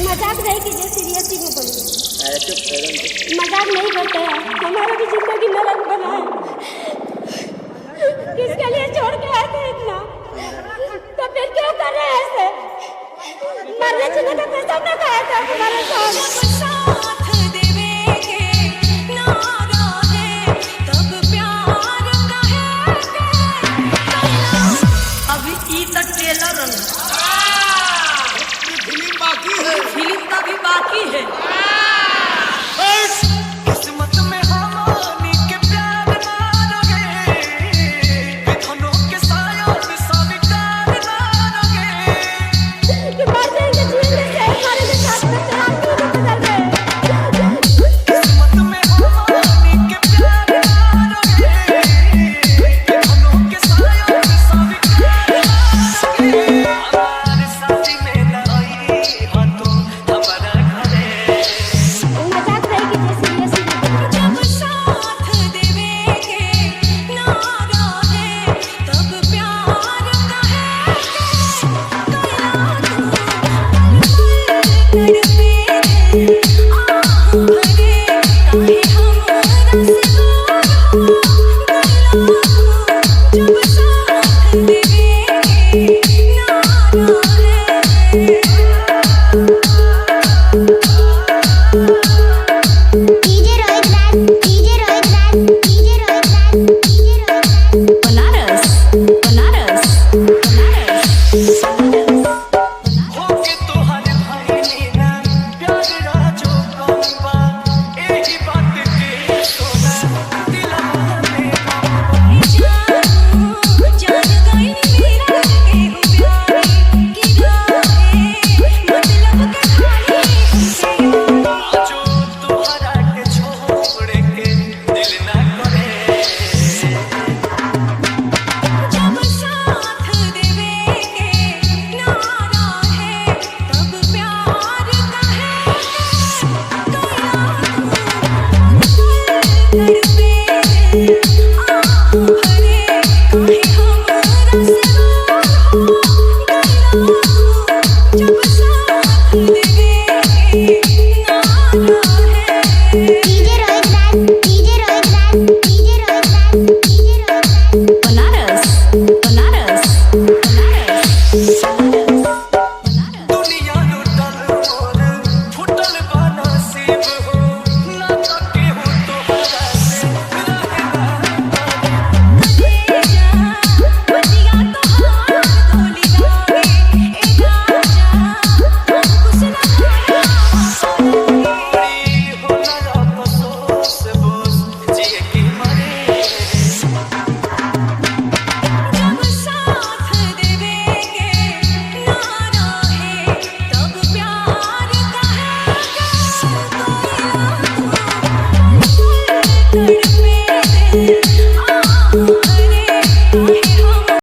मजाक नहीं कीजिए, सीरियसली में बोलिए। चुप मजाक नहीं करते हैं, हमारा भी जिंदगी नरक बना है। किसके लिए छोड़ के आए थे इतना, तो फिर क्यों कर रहे हैं ऐसे? मरने चले तो फिर सबने कहा था तुम्हारे साथ।